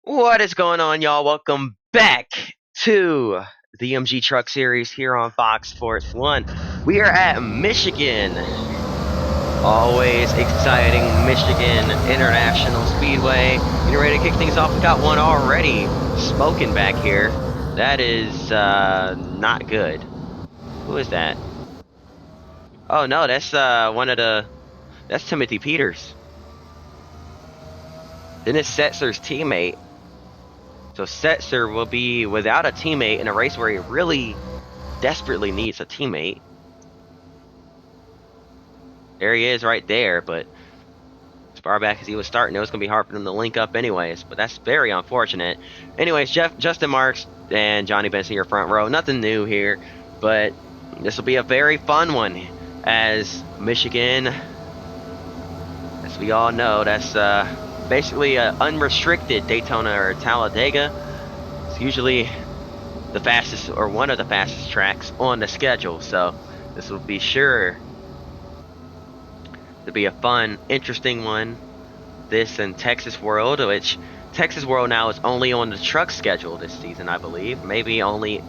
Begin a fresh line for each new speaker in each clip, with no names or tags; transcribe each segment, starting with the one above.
What is going on, y'all? Welcome back to the MG Truck Series here on Fox Sports 1. We are at Michigan. Always exciting Michigan International Speedway. Getting ready to kick things off. We got one already smoking back here. That is not good. Who is that? Oh no, that's that's Timothy Peters. Then it's Setzer's teammate. So Setzer will be without a teammate in a race where he really desperately needs a teammate. There he is right there, but as far back as he was starting, it was going to be hard for them to link up anyways, but that's very unfortunate. Anyways, Justin Marks and Johnny Benson, your front row. Nothing new here, but this will be a very fun one as Michigan, as we all know, that's basically an unrestricted Daytona or Talladega. It's usually the fastest or one of the fastest tracks on the schedule, so this will be sure to be a fun, interesting one. This and Texas World, which Texas World now is only on the truck schedule this season, I believe. Maybe only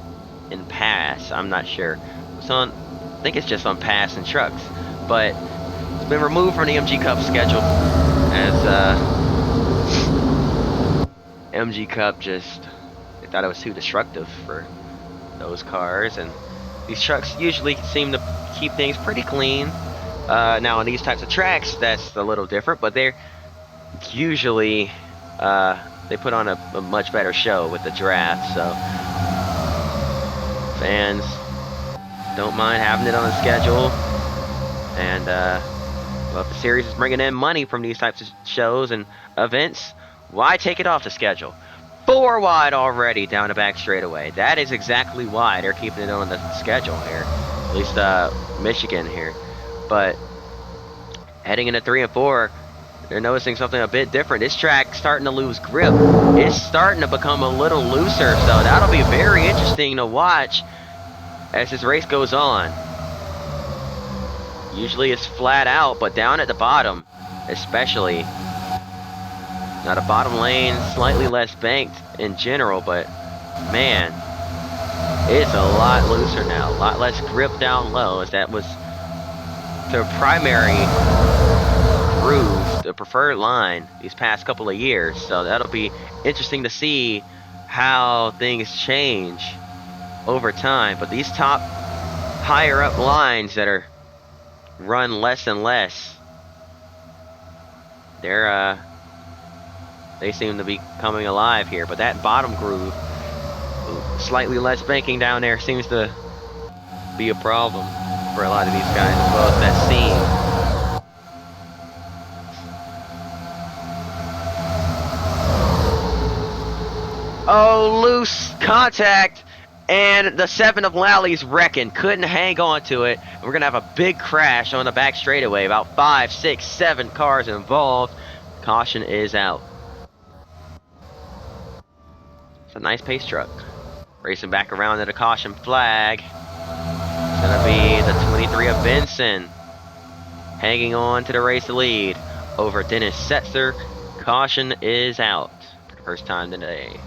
in pass. I'm not sure. It's on, I think it's just on pass and trucks, but it's been removed from the MG Cup schedule as MG Cup just they thought it was too destructive for those cars, and these trucks usually seem to keep things pretty clean. Now on these types of tracks, that's a little different, but they're usually they put on a much better show with the draft, so fans don't mind having it on the schedule. And well, if the series is bringing in money from these types of shows and events, why take it off the schedule? 4 wide already down the back straightaway. That is exactly why they're keeping it on the schedule here, at least Michigan here. But heading into 3 and 4, they're noticing something a bit different. This track's starting to lose grip. It's starting to become a little looser, so that'll be very interesting to watch as this race goes on. Usually it's flat out, but down at the bottom, especially. Now the bottom lane, slightly less banked in general, but man, it's a lot looser now. A lot less grip down low, as that was their primary groove, the preferred line these past couple of years. So that'll be interesting to see how things change over time. But these top higher up lines that are run less and less, they seem to be coming alive here. But that bottom groove, slightly less banking down there, seems to be a problem for a lot of these guys, as well as that seam. Oh, loose contact, and the 7 of Lally's wrecking. Couldn't hang on to it. We're going to have a big crash on the back straightaway. About 5, 6, 7 cars involved. Caution is out. It's a nice pace truck. Racing back around to the caution flag. It's going to be the 23 of Benson, hanging on to the race lead over Dennis Setzer. Caution is out for the first time today.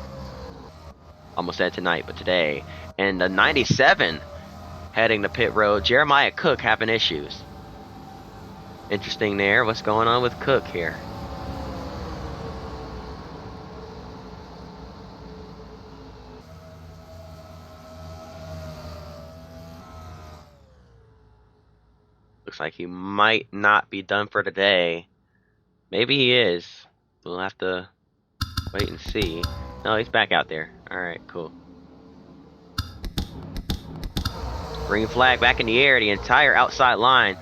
Almost said tonight, but today. And the 97 heading to pit road. Jeremiah Cook having issues. Interesting there. What's going on with Cook here? Looks like he might not be done for today. Maybe he is. We'll have to wait and see. No, he's back out there. Alright, cool. Green flag back in the air. The entire outside line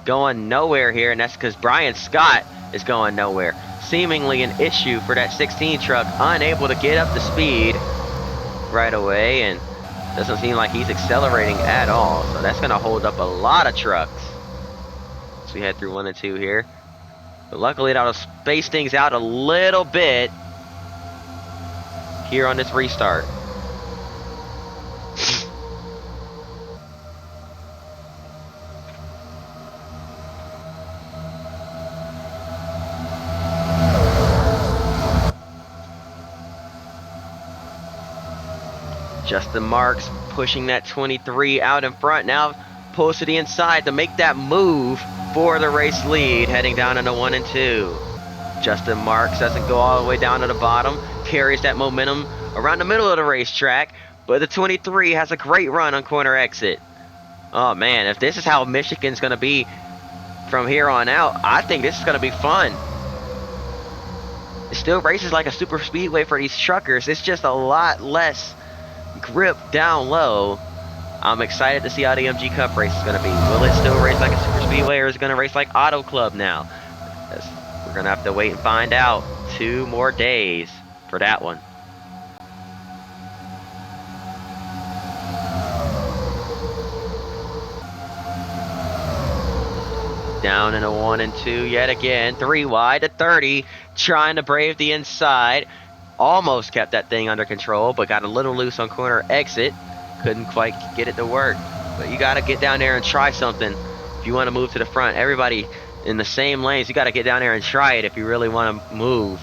going nowhere here, and that's because Brian Scott is going nowhere. Seemingly an issue for that 16 truck, unable to get up to speed right away, and doesn't seem like he's accelerating at all. So that's going to hold up a lot of trucks as we head through 1 and 2 here. But luckily that'll space things out a little bit here on this restart. Justin Marks pushing that 23 out in front. Now pulls to the inside to make that move for the race lead, heading down into 1 and 2. Justin Marks doesn't go all the way down to the bottom, carries that momentum around the middle of the racetrack, but the 23 has a great run on corner exit. Oh man, if this is how Michigan's going to be from here on out, I think this is going to be fun. It still races like a super speedway for these truckers. It's just a lot less grip down low. I'm excited to see how the MG Cup race is going to be. Will it still race like a super speedway, or is it going to race like Auto Club now? We're going to have to wait and find out. 2 more days for that one. Down in a 1 and 2 yet again. 3 wide to 30, trying to brave the inside. Almost kept that thing under control, but got a little loose on corner exit. Couldn't quite get it to work. But you got to get down there and try something if you want to move to the front. Everybody in the same lanes, you got to get down there and try it if you really want to move.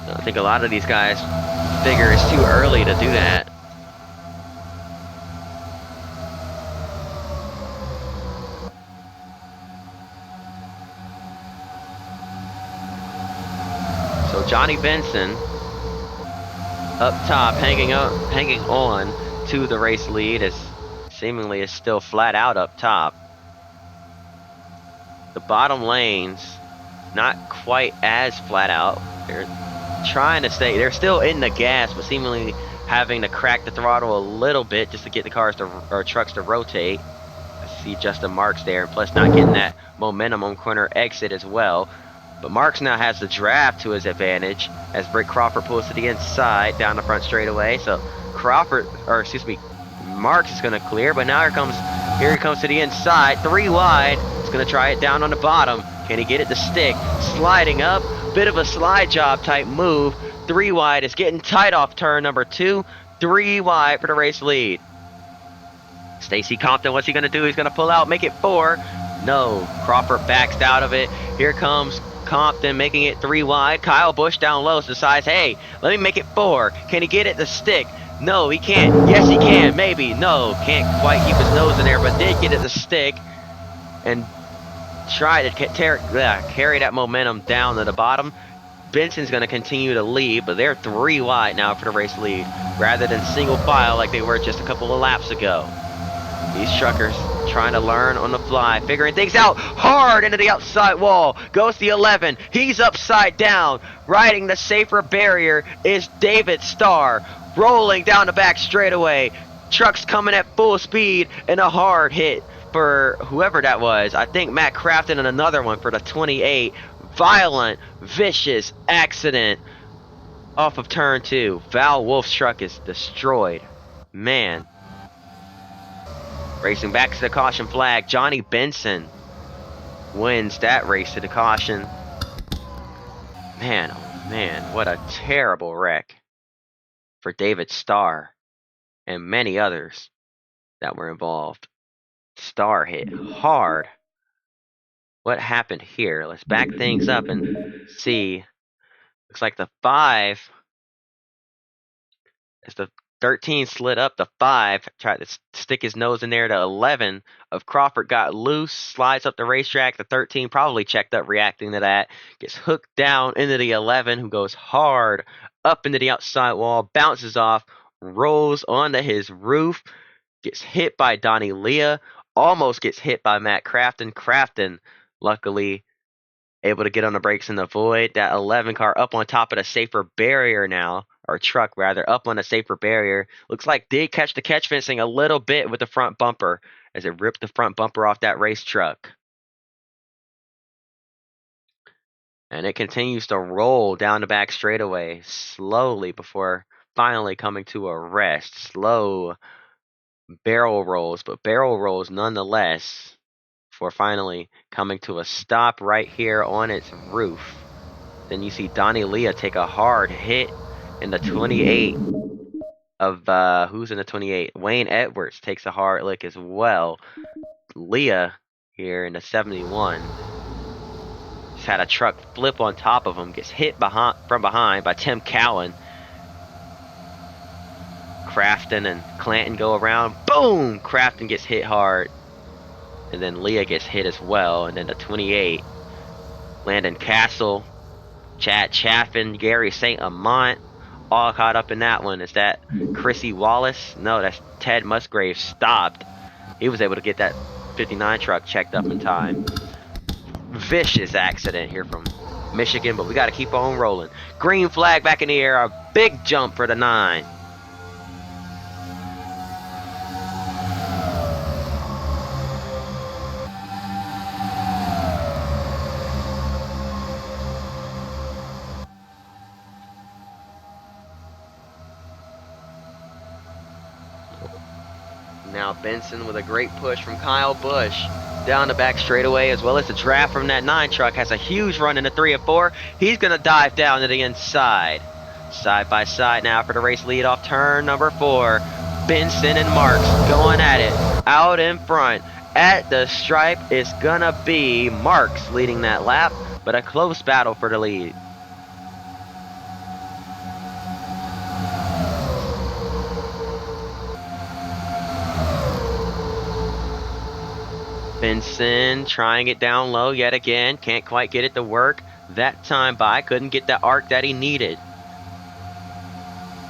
I think a lot of these guys figure it's too early to do that. So Johnny Benson up top, hanging on to the race lead, as seemingly is still flat out up top. The bottom lanes, not quite as flat out. They're trying to stay, they're still in the gas, but seemingly having to crack the throttle a little bit just to get the cars to, or trucks to rotate. I see Justin Marks there, and plus not getting that momentum on corner exit as well. But Marks now has the draft to his advantage as Britt Crawford pulls to the inside down the front straightaway. So Marks is going to clear, but now here he comes to the inside, 3 wide. He's going to try it down on the bottom. Can he get it to stick? Sliding up, bit of a slide job type move. 3 wide is getting tight off turn number 2. 3 wide for the race lead. Stacy Compton, what's he going to do? He's going to pull out, make it 4. No, Crawford backs out of it. Here comes Compton making it 3 wide. Kyle Busch down low decides, hey, let me make it 4. Can he get it to stick? No, he can't. Yes, he can. Maybe. No, can't quite keep his nose in there, but did get it to stick and try to carry that momentum down to the bottom. Benson's going to continue to lead, but they're 3 wide now for the race lead rather than single file like they were just a couple of laps ago. These truckers trying to learn on the fly, figuring things out. Hard into the outside wall goes the 11. He's upside down. Riding the safer barrier is David Starr, rolling down the back straightaway. Trucks coming at full speed, and a hard hit for whoever that was. I think Matt Crafton, and another one for the 28. Violent, vicious accident off of turn 2. Val Wolf's truck is destroyed. Man. Racing back to the caution flag, Johnny Benson wins that race to the caution. Man, oh man, what a terrible wreck for David Starr and many others that were involved. Starr hit hard. What happened here? Let's back things up and see. Looks like the 5, as the 13 slid up, the 5 tried to stick his nose in there. The 11 of Crawford got loose, slides up the racetrack. The 13 probably checked up reacting to that. Gets hooked down into the 11, who goes hard up into the outside wall, bounces off, rolls onto his roof, gets hit by Donnie Leah, almost gets hit by Matt Crafton. Crafton, luckily, able to get on the brakes and avoid that 11 car up on top of the safer barrier now. Or truck rather, up on a safer barrier. Looks like did catch the catch fencing a little bit with the front bumper as it ripped the front bumper off that race truck. And it continues to roll down the back straightaway slowly before finally coming to a rest. Slow barrel rolls, but barrel rolls nonetheless, before finally coming to a stop right here on its roof. Then you see Donnie Leah take a hard hit in the 28 of, who's in the 28? Wayne Edwards takes a hard lick as well. Leah here in the 71 just had a truck flip on top of him, gets hit from behind by Tim Cowan. Crafton and Clanton go around. Boom! Crafton gets hit hard. And then Leah gets hit as well. And then the 28. Landon Castle, Chad Chaffin, Gary St. Amant, all caught up in that one. Is that Chrissy Wallace? No, that's Ted Musgrave stopped. He was able to get that 59 truck checked up in time. Vicious accident here from Michigan, but we got to keep on rolling. Green flag back in the air. A big jump for the 9. Now Benson with a great push from Kyle Busch down the back straightaway, as well as the draft from that 9 truck. Has a huge run in the 3 and 4. He's going to dive down to the inside. Side by side now for the race lead off turn number 4. Benson and Marks going at it. Out in front at the stripe, it's going to be Marks leading that lap, but a close battle for the lead. Benson trying it down low yet again. Can't quite get it to work that time by. Couldn't get the arc that he needed.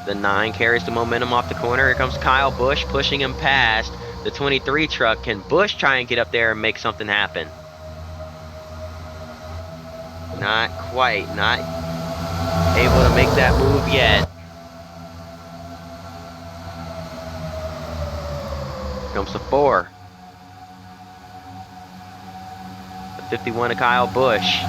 The 9 carries the momentum off the corner. Here comes Kyle Busch pushing him past the 23 truck. Can Busch try and get up there and make something happen? Not quite. Not able to make that move yet. Comes the 4. 51 to Kyle Busch.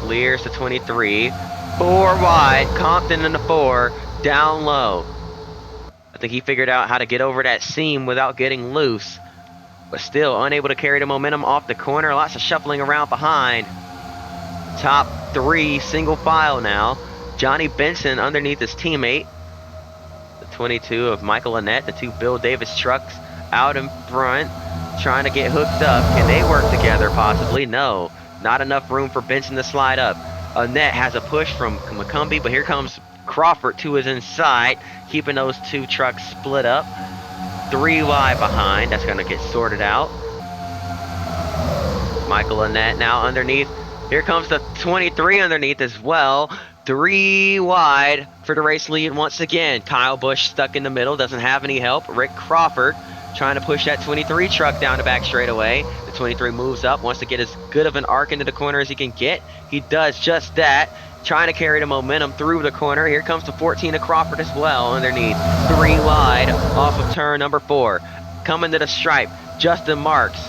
Clears the 23. 4 wide. Compton in the 4. Down low. I think he figured out how to get over that seam without getting loose. But still unable to carry the momentum off the corner. Lots of shuffling around behind. Top 3 single file now. Johnny Benson underneath his teammate. The 22 of Michael Annett. The 2 Bill Davis trucks out in front. Trying to get hooked up. Can they work together possibly? No. Not enough room for Benson to slide up. Annett has a push from McCumbee, but here comes Crawford to his inside, keeping those 2 trucks split up. 3 wide behind. That's going to get sorted out. Michael Annett now underneath. Here comes the 23 underneath as well. 3 wide for the race lead once again. Kyle Busch stuck in the middle. Doesn't have any help. Rick Crawford trying to push that 23 truck down the back straightaway. The 23 moves up, wants to get as good of an arc into the corner as he can get. He does just that. Trying to carry the momentum through the corner. Here comes the 14 of Crawford as well underneath. 3 wide off of turn number 4. Coming to the stripe. Justin Marks.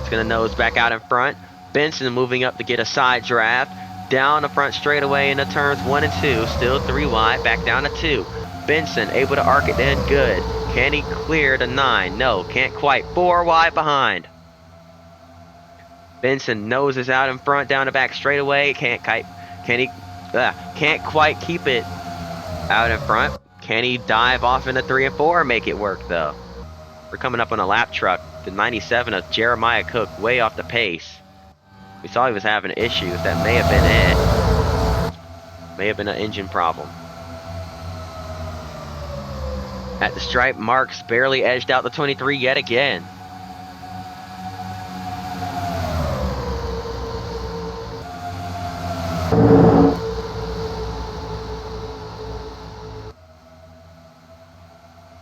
It's going to nose back out in front. Benson moving up to get a side draft. Down the front straightaway into turns 1 and 2. Still 3 wide. Back down to 2. Benson able to arc it in good. Can he clear the 9? No, can't quite. 4 wide behind. Benson noses out in front down the back straightaway. Can't quite keep it out in front. Can he dive off into 3 and 4 and make it work though? We're coming up on a lap truck. The 97 of Jeremiah Cook way off the pace. We saw he was having issues. That may have been it. May have been an engine problem. At the stripe, Marks barely edged out the 23 yet again.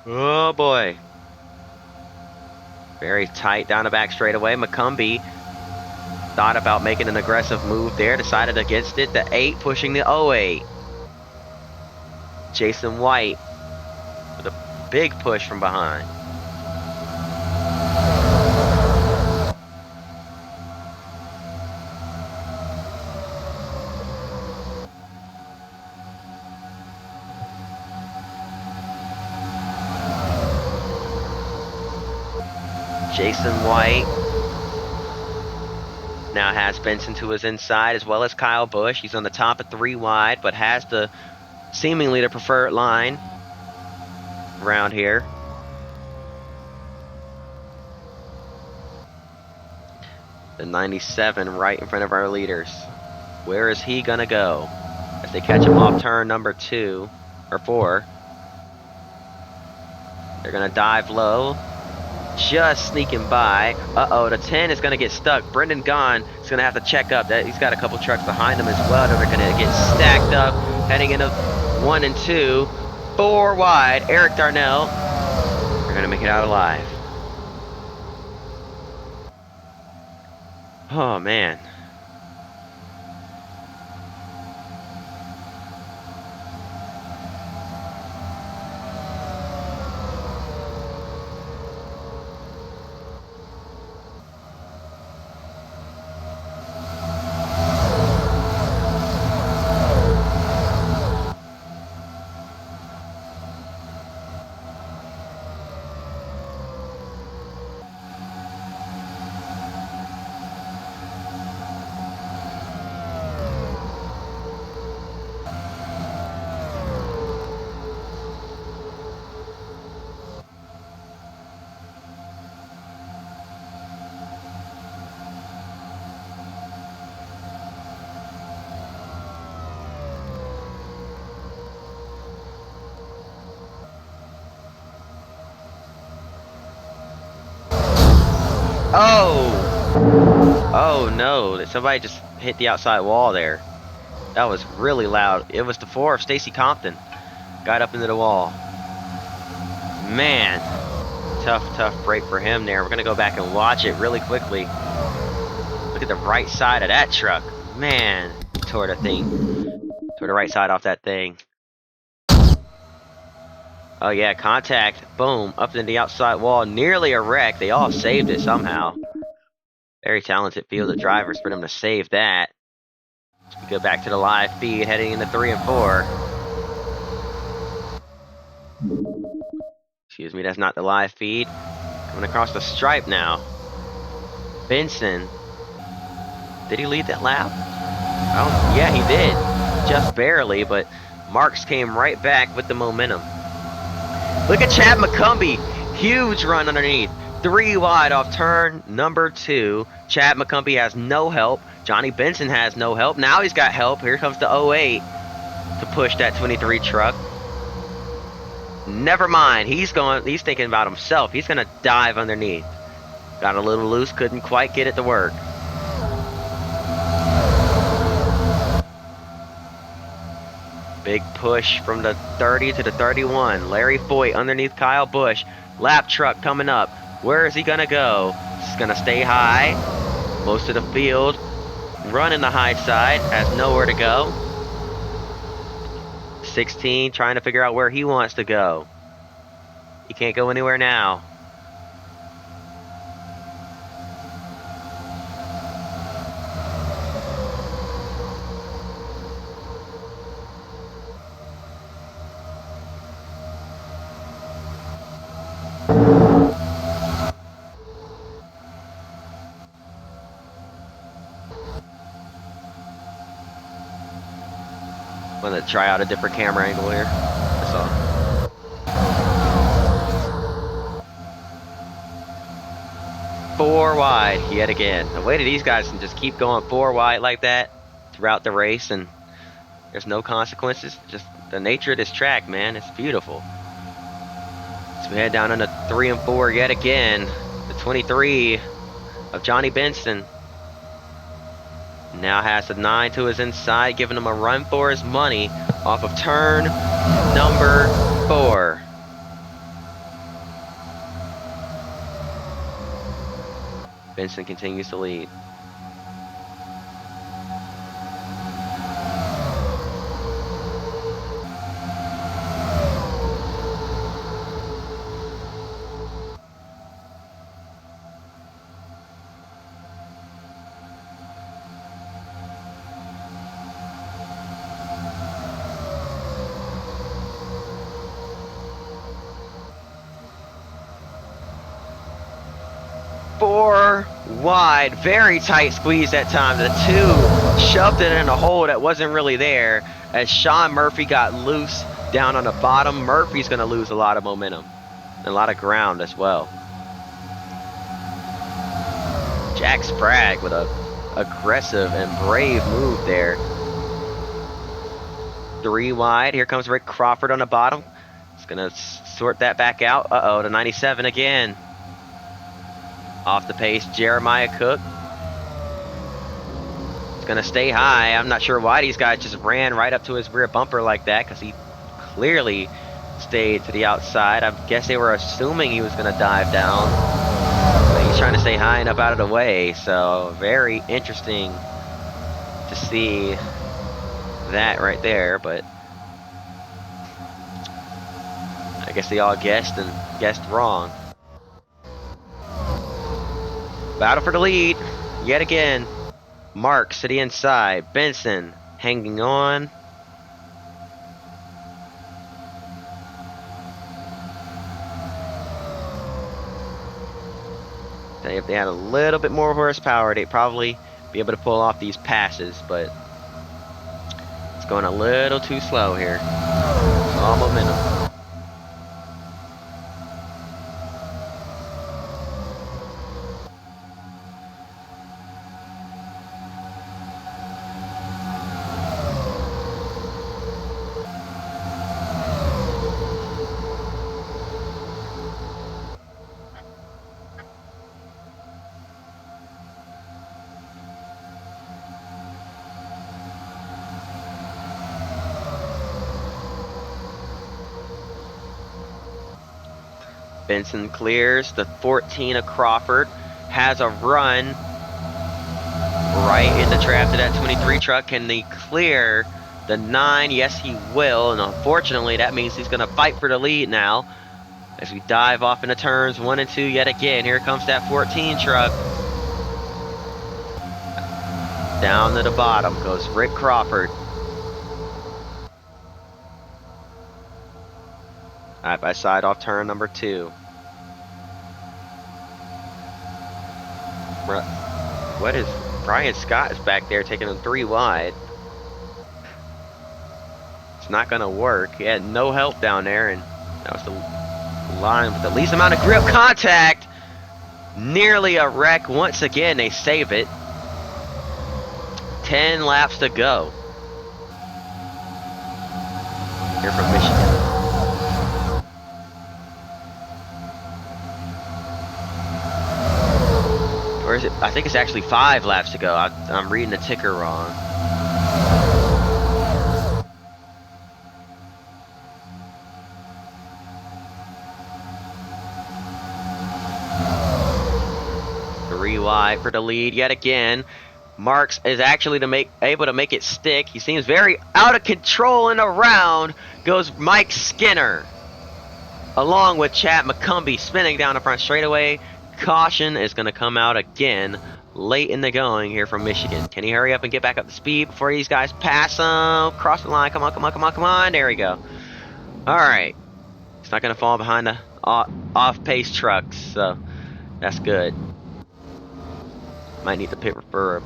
Oh boy. Very tight down the back straightaway. McCumbee thought about making an aggressive move there. Decided against it. The 8 pushing the 08. Jason White. Big push from behind. Jason White now has Benson to his inside as well as Kyle Busch. He's on the top of 3 wide, but has the seemingly the preferred line around here. The 97 right in front of our leaders. Where is he gonna go? As they catch him off turn number 2 or 4. They're going to dive low. Just sneaking by. Uh-oh, the 10 is going to get stuck. Brendan Gaughan is going to have to check up. He's got a couple trucks behind him as well that are going to get stacked up, heading into 1 and 2. 4 wide. Eric Darnell. They're going to make it out alive. Oh, man. Oh no, somebody just hit the outside wall there. That was really loud. It was the 4 of Stacy Compton. Got up into the wall. Man, tough break for him there. We're gonna go back and watch it really quickly. Look at the right side of that truck. Man, tore the right side off that thing. Oh yeah, contact, boom, up into the outside wall, nearly a wreck. They all saved it somehow. Very talented field of drivers for them to save that. We go back to the live feed, heading into 3 and 4. Excuse me, that's not the live feed. Coming across the stripe now. Benson. Did he lead that lap? Oh, yeah, he did. Just barely, but Marks came right back with the momentum. Look at Chad McCumbee. Huge run underneath. 3 wide off turn number 2. Chad McCumbee has no help. Johnny Benson has no help. Now he's got help. Here comes the 08 to push that 23 truck. Never mind. He's thinking about himself. He's going to dive underneath. Got a little loose. Couldn't quite get it to work. Big push from the 30 to the 31. Larry Foyt underneath Kyle Busch. Lap truck coming up. Where is he going to go? He's going to stay high. Most of the field running the high side. Has nowhere to go. 16 trying to figure out where he wants to go. He can't go anywhere now. I'm gonna try out a different camera angle here. That's all. Four wide yet again. The way that these guys can just keep going 4 wide like that throughout the race, and there's no consequences. Just the nature of this track, man. It's beautiful. So we head down into 3 and 4 yet again. The 23 of Johnny Benson now has the 9 to his inside, giving him a run for his money off of turn number 4. Benson continues to lead. Wide, very tight squeeze that time. The 2 shoved it in a hole that wasn't really there as Sean Murphy got loose down on the bottom. Murphy's going to lose a lot of momentum and a lot of ground as well. Jack Sprague with a aggressive and brave move there. 3 wide. Here comes Rick Crawford on the bottom. It's gonna sort that back out. Uh-oh, the 97 again. Off the pace, Jeremiah Cook. It's gonna stay high. I'm not sure why these guys just ran right up to his rear bumper like that, because he clearly stayed to the outside. I guess they were assuming he was gonna dive down. But he's trying to stay high enough out of the way, so very interesting to see that right there, but I guess they all guessed and guessed wrong. Battle for the lead, yet again. Marks to the inside, Benson hanging on. If they had a little bit more horsepower, they'd probably be able to pull off these passes, but it's going a little too slow here. All momentum. Benson clears the 14 of Crawford, has a run right in the trap to that 23 truck. Can they clear the 9? Yes, he will, and unfortunately that means he's going to fight for the lead now as we dive off into turns 1 and 2 yet again. Here comes that 14 truck. Down to the bottom goes Rick Crawford. Side by side off turn number 2. What is Brian Scott is back there taking him 3 wide. It's not going to work. He had no help down there, and that was the line with the least amount of grip contact. Nearly a wreck once again. They save it. 10 laps to go. Here from Michigan. Or is it? I think it's actually 5 laps to go. I'm reading the ticker wrong. Three wide for the lead yet again. Marks is actually able to make it stick. He seems very out of control, and around goes Mike Skinner, along with Chad McCumbee spinning down the front straightaway. Caution is going to come out again late in the going here from Michigan. Can he hurry up and get back up to speed before these guys pass him? Cross the line. Come on, come on, come on, come on. There we go. All right. It's not going to fall behind the off-pace trucks, so that's good. Might need to pit for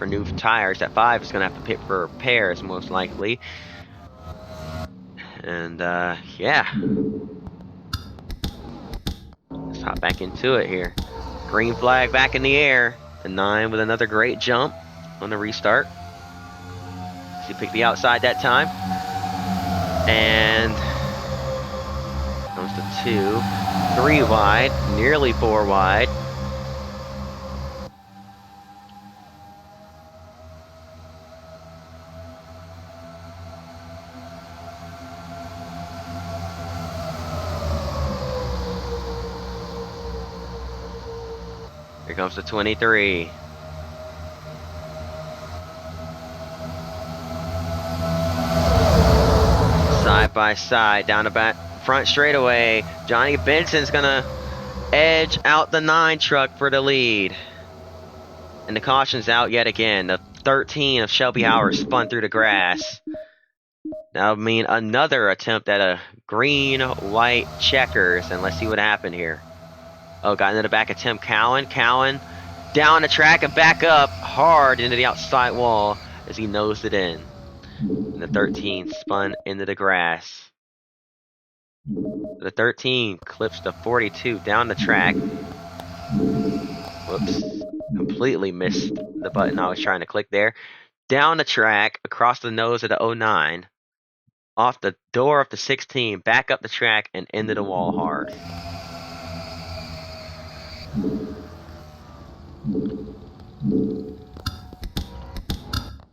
new tires. That 5 is going to have to pit for repairs, most likely. And, yeah. Let's hop back into it here. Green flag back in the air. The 9 with another great jump on the restart. He picked the outside that time. And comes to 2. 3 wide. Nearly 4 wide. Here comes the 23. Side by side, down the back front straightaway. Johnny Benson's gonna edge out the 9 truck for the lead. And the caution's out yet again. The 13 of Shelby Howard spun through the grass. That'll mean another attempt at a green-white checkers, and let's see what happened here. Oh, got into the back of Tim Cowan. Cowan down the track and back up hard into the outside wall as he nosed it in. And the 13 spun into the grass. The 13 clips the 42 down the track. Whoops. Completely missed the button I was trying to click there. Down the track, across the nose of the 09. off the door of the 16, back up the track, and into the wall hard.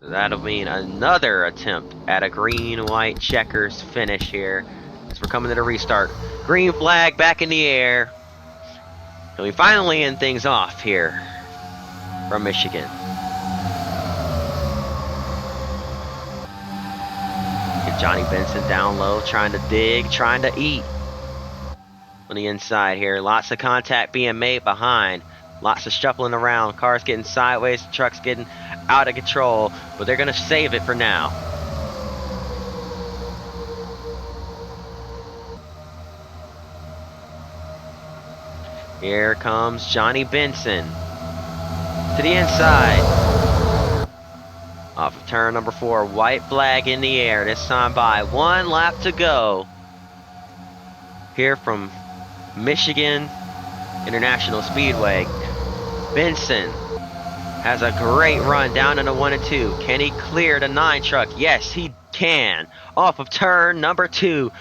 That'll mean another attempt at a green-white checkers finish here as we're coming to the restart. Green flag back in the air. And we finally end things off here from Michigan. Get Johnny Benson down low, trying to dig, trying to eat on the inside here. Lots of contact being made behind. Lots of shuffling around. Cars getting sideways, trucks getting out of control, but they're going to save it for now. Here comes Johnny Benson to the inside. Off of turn number 4, white flag in the air. This time by 1 lap to go. Here from Michigan International Speedway. Benson has a great run down into 1 and 2. Can he clear the 9 truck? Yes, he can. Off of turn number 2,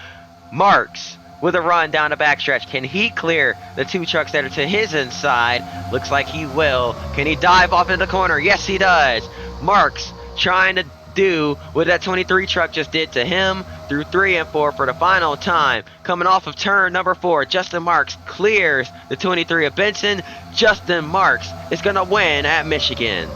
Marks with a run down the backstretch. Can he clear the 2 trucks that are to his inside? Looks like he will. Can he dive off into the corner? Yes, he does. Marks trying to do what that 23 truck just did to him through 3 and 4 for the final time. Coming off of turn number 4, Justin Marks clears the 23 of Benson. Justin Marks is going to win at Michigan.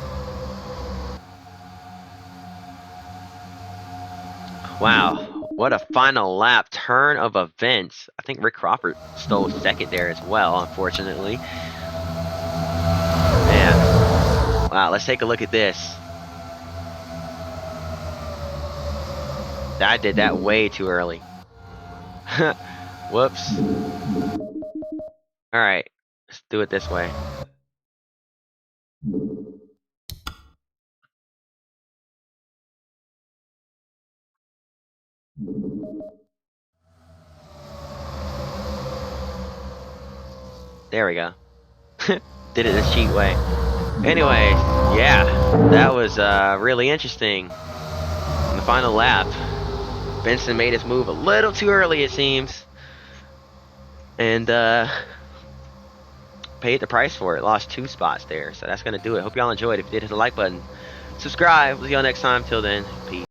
Wow, what a final lap turn of events. I think Rick Crawford stole second there as well, unfortunately. Man, wow, let's take a look at this. I did that way too early. Whoops. Alright, let's do it this way. There we go. Did it the cheat way. Anyway, yeah, that was really interesting. In the final lap, Benson made his move a little too early, it seems. And paid the price for it. Lost 2 spots there. So that's going to do it. Hope y'all enjoyed. If you did, hit the like button. Subscribe. We'll see y'all next time. Till then, peace.